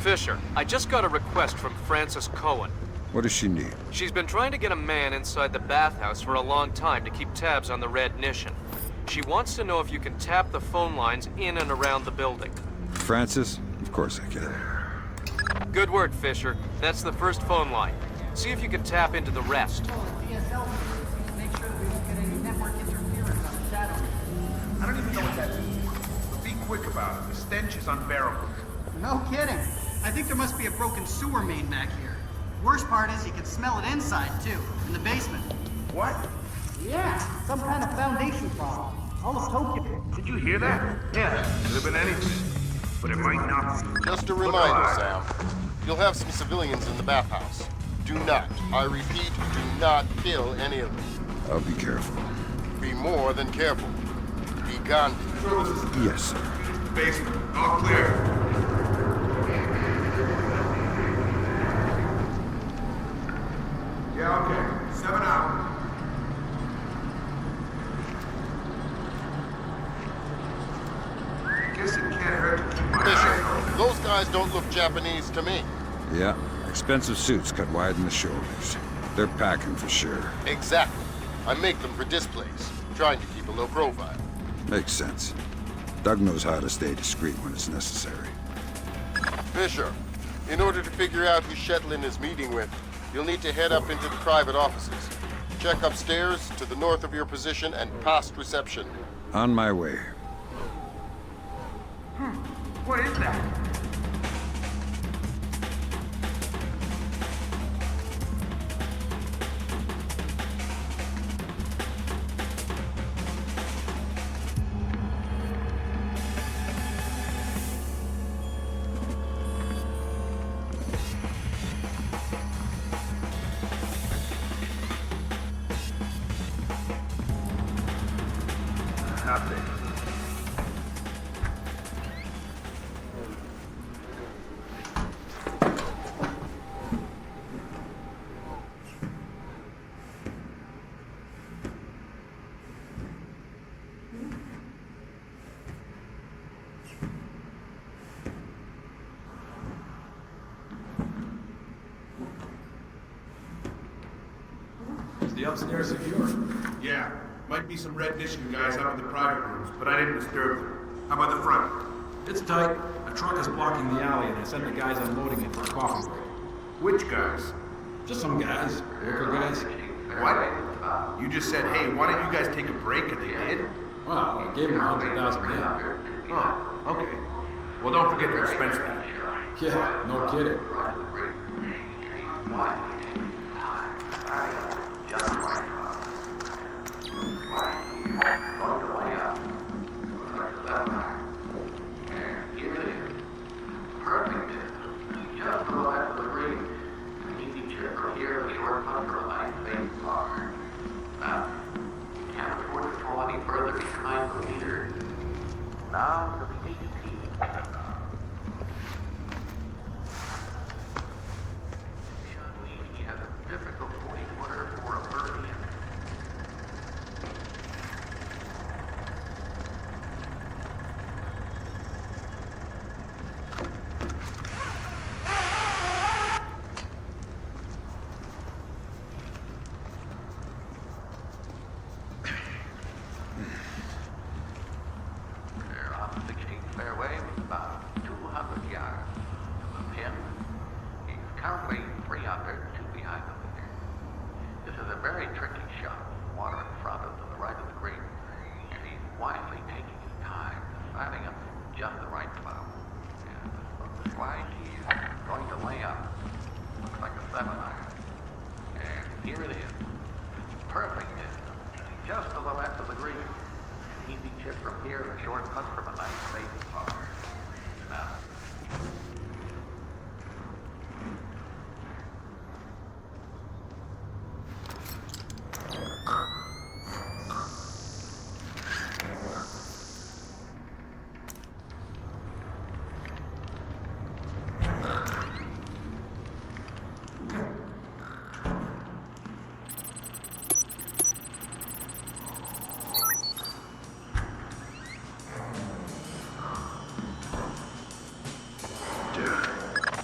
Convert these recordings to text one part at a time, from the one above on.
Fisher, I just got a request from Frances Cohen. What does she need? She's been trying to get a man inside the bathhouse for a long time to keep tabs on the Red Nation. She wants to know if you can tap the phone lines in and around the building. Francis? Of course I can. Good work, Fisher. That's the first phone line. See if you can tap into the rest. Make sure that we don't get any network interference on the shadow. I don't even know what that means. But be quick about it. The stench is unbearable. No kidding. I think there must be a broken sewer main back here. Worst part is you can smell it inside, too, in the basement. What? Yeah, some kind of foundation problem. Almost told you. Did you hear that? Yeah, could have been anything. But it might not be. Just a reminder, Sam. You'll have some civilians in the bathhouse. Do not, I repeat, do not kill any of them. I'll be careful. Be more than careful. Be Gandhi. Yes, sir. Basement. All clear. Yeah, okay. 7 out. Guess it can't hurt to keep my eye Fisher, those guys don't look Japanese to me. Yeah, expensive suits cut wide in the shoulders. They're packing for sure. Exactly. I make them for displays, trying to keep a low profile. Makes sense. Doug knows how to stay discreet when it's necessary. Fisher, in order to figure out who Shetlin is meeting with, you'll need to head up into the private offices. Check upstairs, to the north of your position, and past reception. On my way. What is that? Nothing. Is the upstairs secure? Yeah. Might be some Red Nation guys up in the private rooms, but I didn't disturb them. How about the front? It's tight. A truck is blocking the alley, and I sent the guys unloading it for a coffee break. Which guys? Just some guys. Local guys. What? You just said, hey, why don't you guys take a break, and they did? Well, I gave them 100,000 yen. Oh, okay. Well, don't forget to expense that. Yeah, no kidding.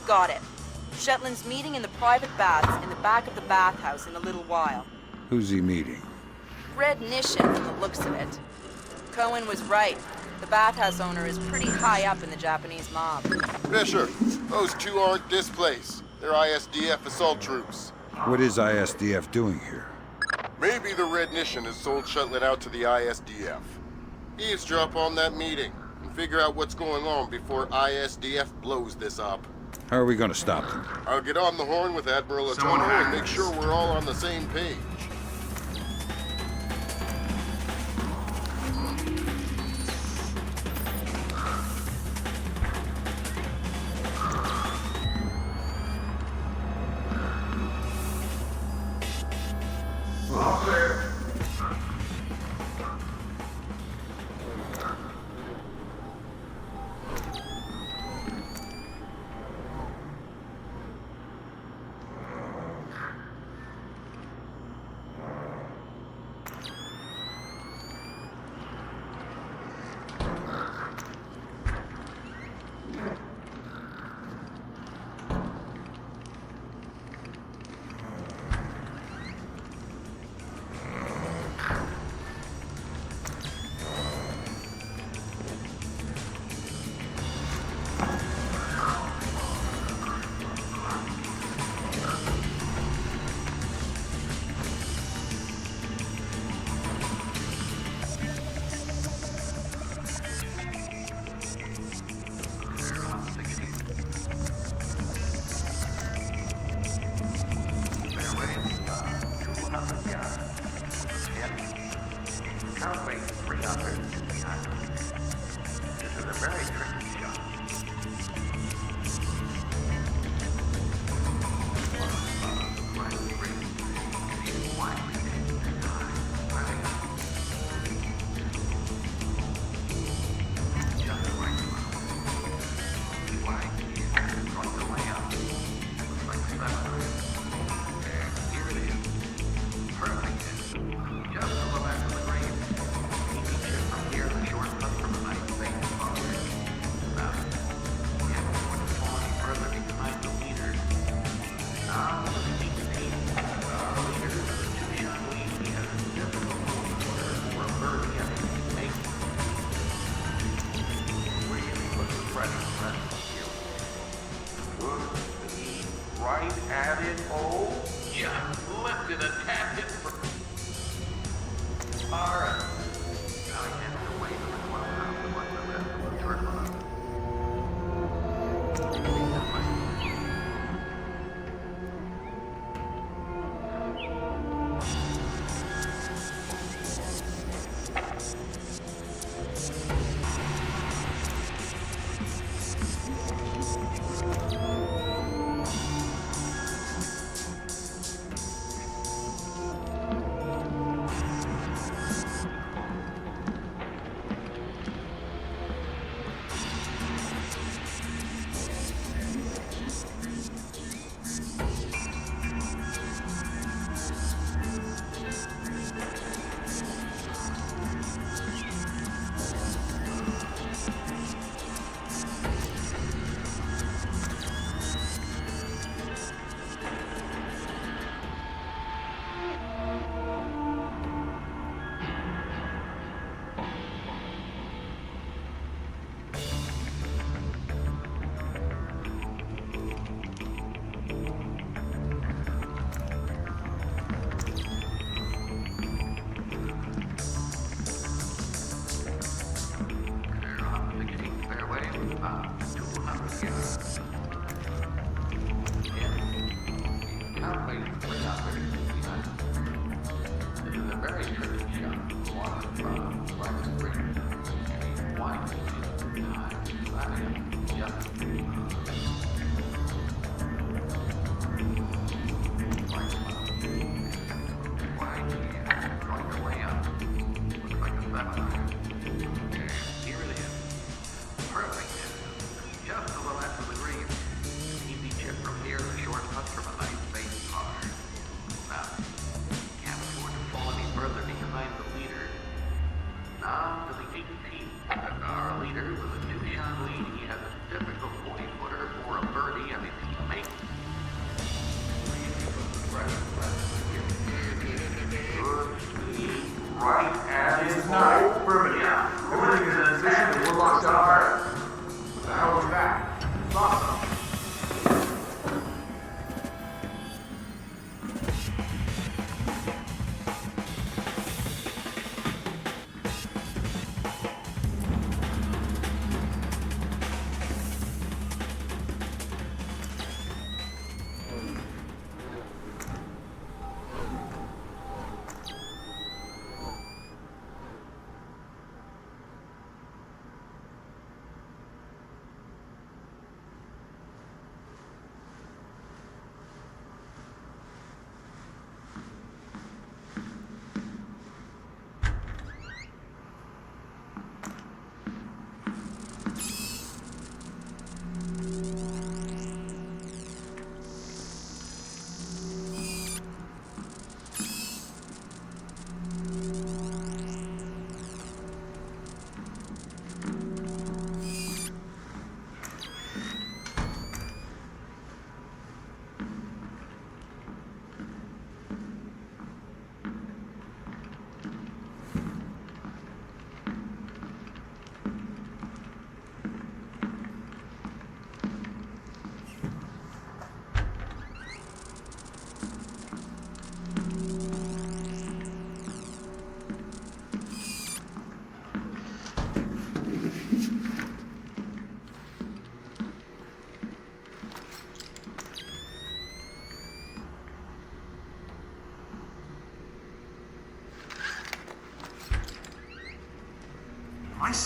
got it. Shetland's meeting in the private baths in the back of the bathhouse in a little while. Who's he meeting? Red Nishin from the looks of it. Cohen was right. The bathhouse owner is pretty high up in the Japanese mob. Fisher, those two aren't displaced. They're ISDF assault troops. What is ISDF doing here? Maybe the Red Nishin has sold Shetland out to the ISDF. Eavesdrop on that meeting and figure out what's going on before ISDF blows this up. How are we gonna stop them? I'll get on the horn with Admiral Someone Otomo and has. make sure we're all on the same page. All clear.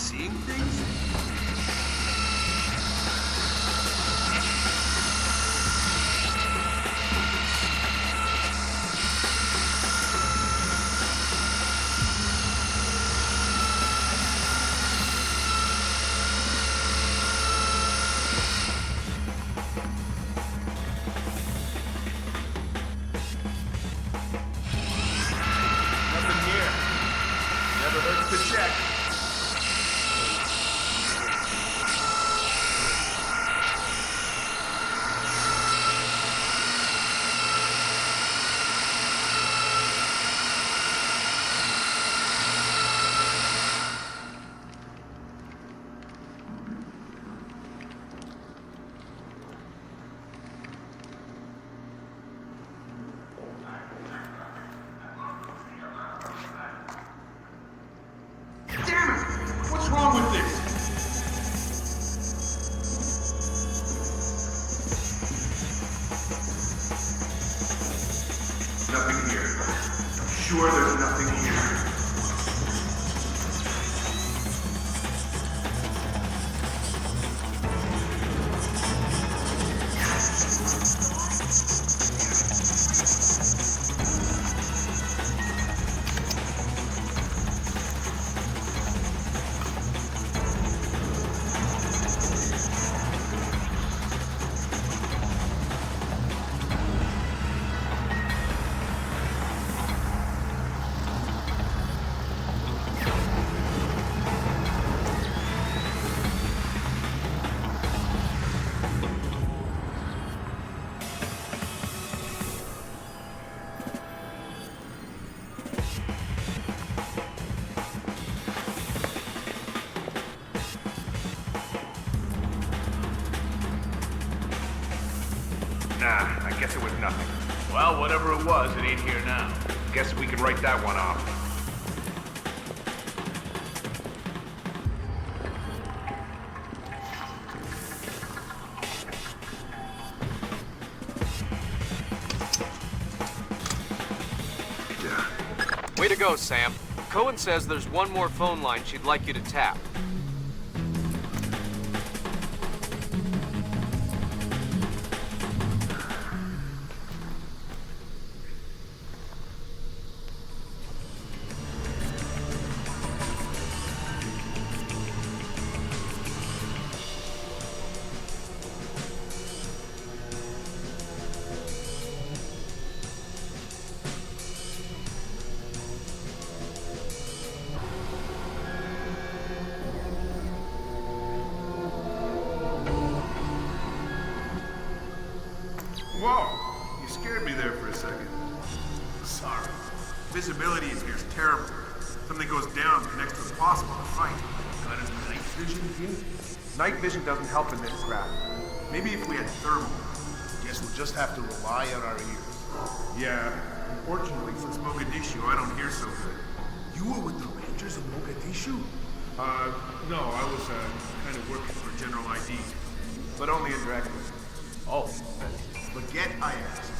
seeing things? Nothing here. Never hurts to check. Damn it! What's wrong with this? Nothing here. I'm sure there's nothing here. Nah, I guess it was nothing. Well, whatever it was, it ain't here now. Guess we can write that one off. Way to go, Sam. Cohen says there's one more phone line she'd like you to tap. Whoa! You scared me there for a second. Sorry. Visibility in here is terrible. Something goes down, the next one's possible to fight. Got any night vision here? Night vision doesn't help in this crap. Maybe if we had thermal. Guess we'll just have to rely on our ears. Yeah. Unfortunately, since Mogadishu, I don't hear so good. You were with the Rangers in Mogadishu? No, I was, kind of working for General ID. But only indirectly. Oh, forget I asked.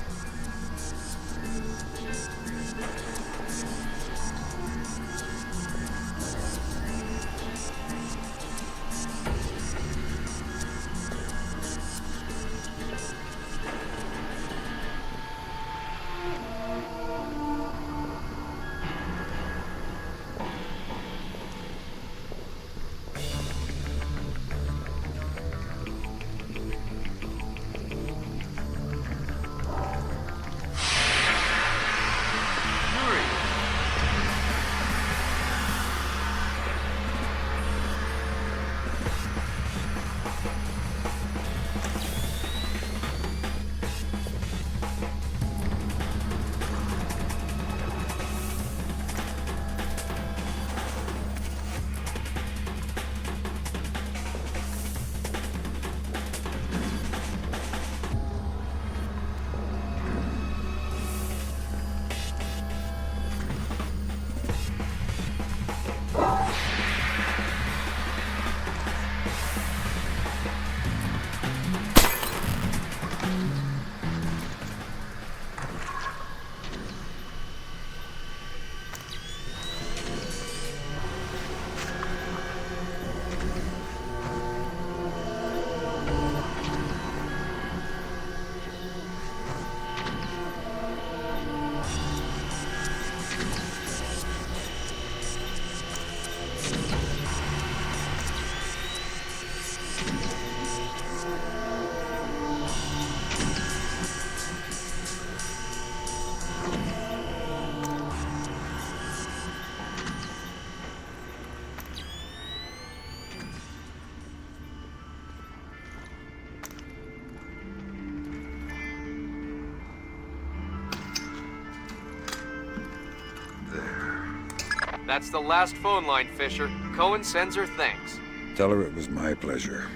That's the last phone line, Fisher. Cohen sends her thanks. Tell her it was my pleasure.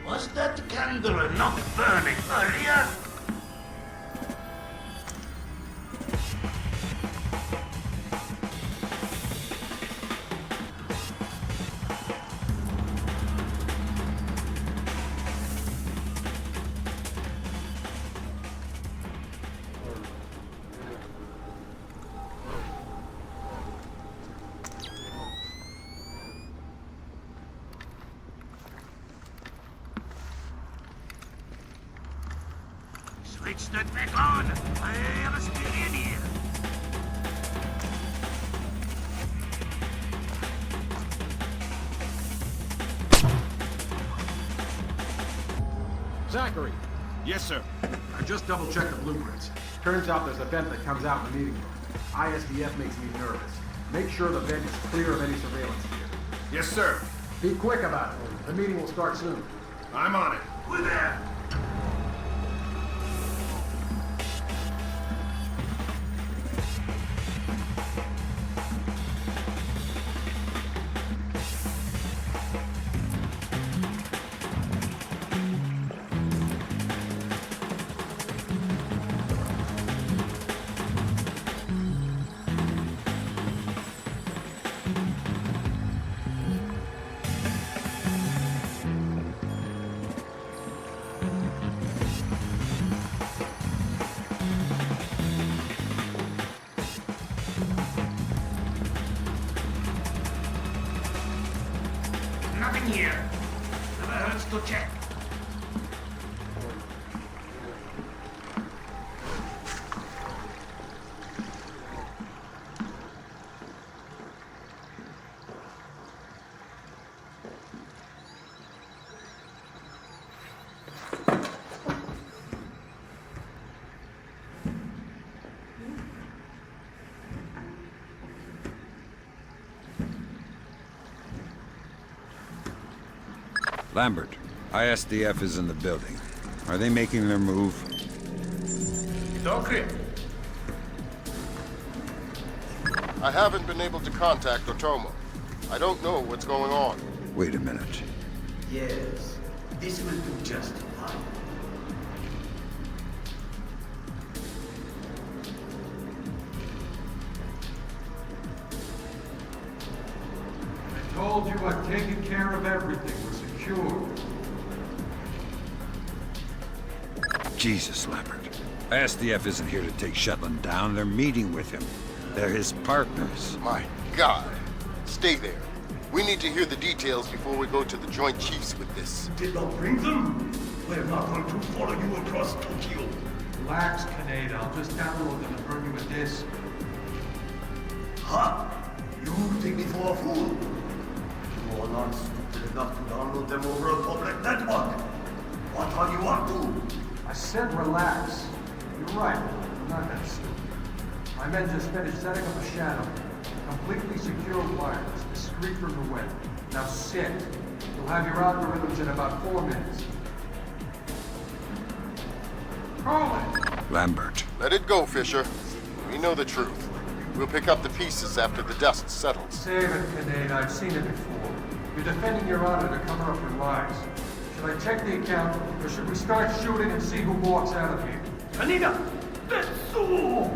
Was that candle not burning earlier? Switch that back on! I have a spirit in here! Zachary, Yes, sir. I just double-checked the blueprints. Turns out there's a vent that comes out in the meeting room. ISDF makes me nervous. Make sure the vent is clear of any surveillance here. Yes, sir. Be quick about it. The meeting will start soon. I'm on it. We're there! Nothing here. Never hurts to check. Lambert, ISDF is in the building. Are they making their move? It's all clear. I haven't been able to contact Otomo. I don't know what's going on. Wait a minute. Yes, this will do just fine. I told you I've taken care of everything. We're secure. Jesus, Lambert. ISDF isn't here to take Shetland down. They're meeting with him. They're his partners. My God. Stay there. We need to hear the details before we go to the Joint Chiefs with this. Did not bring them? We're not going to follow you across Tokyo. Relax, Kincaid. I'll just download them and burn you a disc. Ha! You take me for a fool? You are not stupid enough to download them over a public network. What are you up to? I said relax. You're right. I'm not that stupid. My men just finished setting up a channel. Completely secure wireless, discreet from the web. Now sit. You'll have your algorithms in about 4 minutes. Colin! Lambert. Let it go, Fisher. We know the truth. We'll pick up the pieces after the dust settles. Save it, Kincaid. I've seen it before. You're defending your honor to cover up your lies. Should I check the account, or should we start shooting and see who walks out of here? Anita! Tetsu!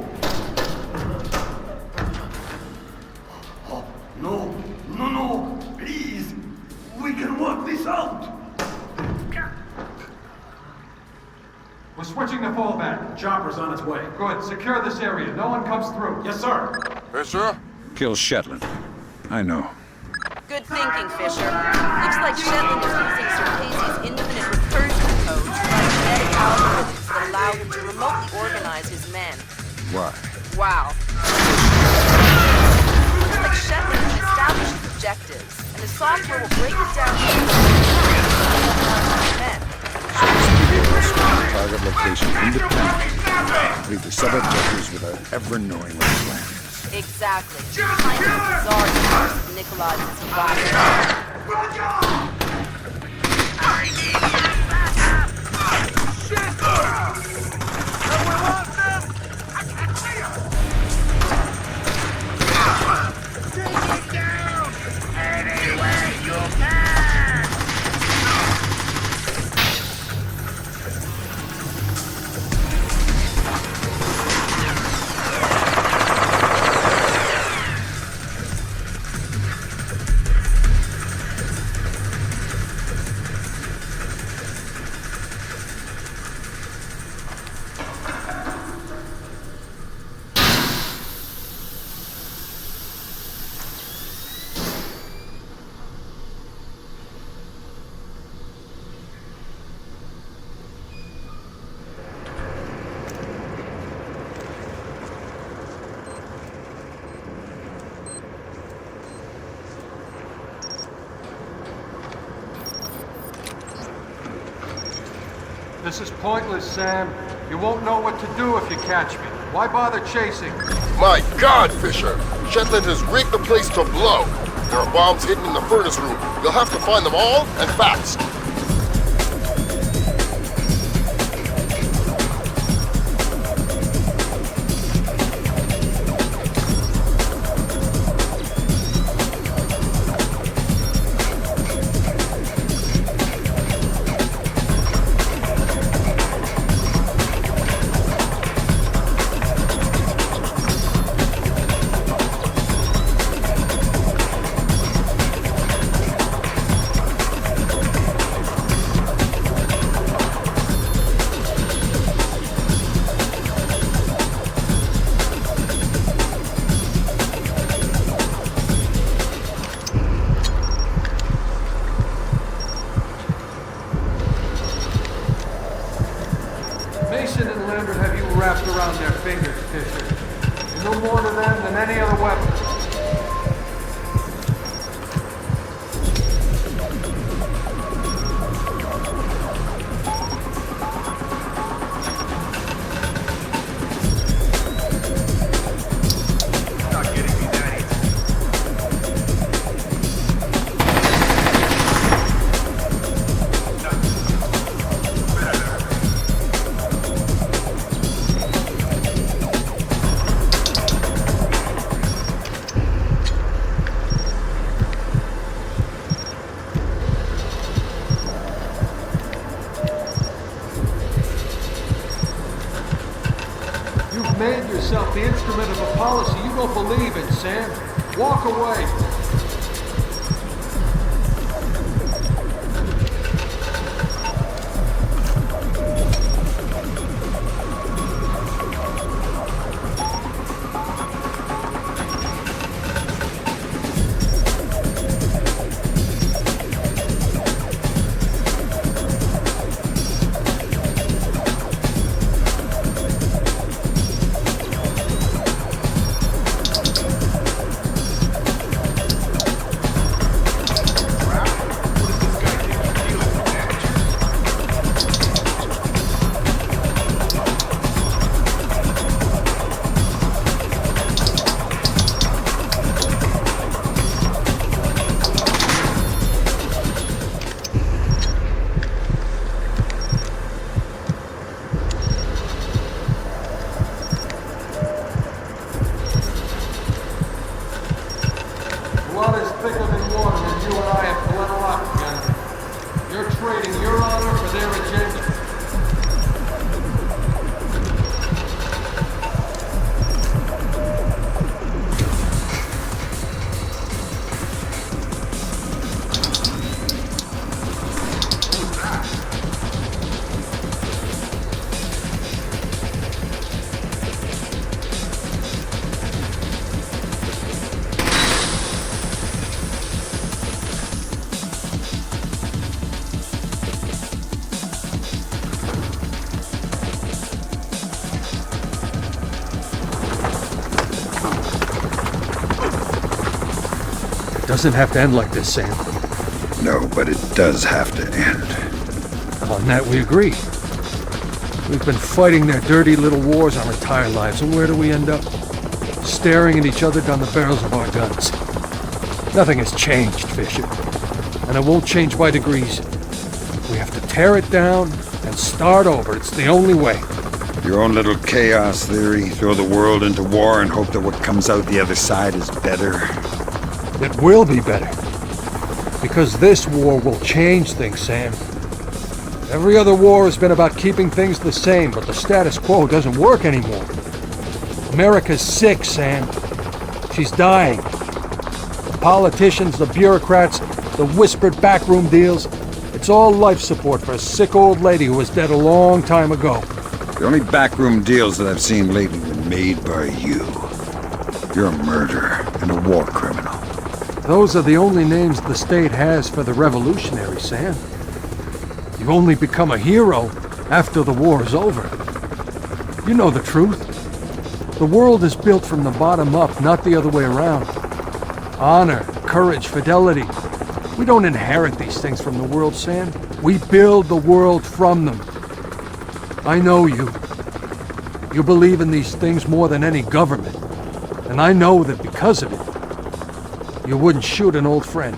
Oh, no, no, no! Please! We can work this out! We're switching to fallback. Chopper's on its way. Good. Secure this area. No one comes through. Yes, sir. Fisher? Kill Shetland. I know. Good thinking, Fisher. Looks like Shetland is using Circassia's infinite recursion code to write genetic algorithms that allow him to remotely organize his men. Why? Wow. Looks like Shetland can establish his objectives, and the software will break it down into men. target location independently. Complete the sub-objectives without ever knowing what the plan is. Exactly. Kind of bizarre use of Nikolai's survival. This is pointless, Sam. You won't know what to do if you catch me. Why bother chasing? My God, Fisher! Shetland has rigged the place to blow. There are bombs hidden in the furnace room. You'll have to find them all, and fast. Made yourself the instrument of a policy you don't believe in, Sam. Walk away. Doesn't have to end like this, Sam. No, but it does have to end. On that we agree. We've been fighting their dirty little wars our entire lives, and where do we end up? Staring at each other down the barrels of our guns. Nothing has changed, Fisher. And it won't change by degrees. We have to tear it down and start over. It's the only way. Your own little chaos theory, throw the world into war and hope that what comes out the other side is better. It will be better. Because this war will change things, Sam. Every other war has been about keeping things the same, but the status quo doesn't work anymore. America's sick, Sam. She's dying. The politicians, the bureaucrats, the whispered backroom deals, it's all life support for a sick old lady who was dead a long time ago. The only backroom deals that I've seen lately were made by you. You're a murderer and a war criminal. Those are the only names the state has for the revolutionaries, Sam. You only become a hero after the war is over. You know the truth. The world is built from the bottom up, not the other way around. Honor, courage, fidelity. We don't inherit these things from the world, Sam. We build the world from them. I know you. You believe in these things more than any government. And I know that because of it, you wouldn't shoot an old friend.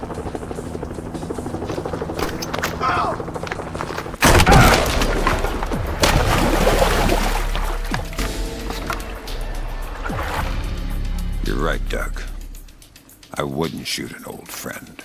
You're right, Doug. I wouldn't shoot an old friend.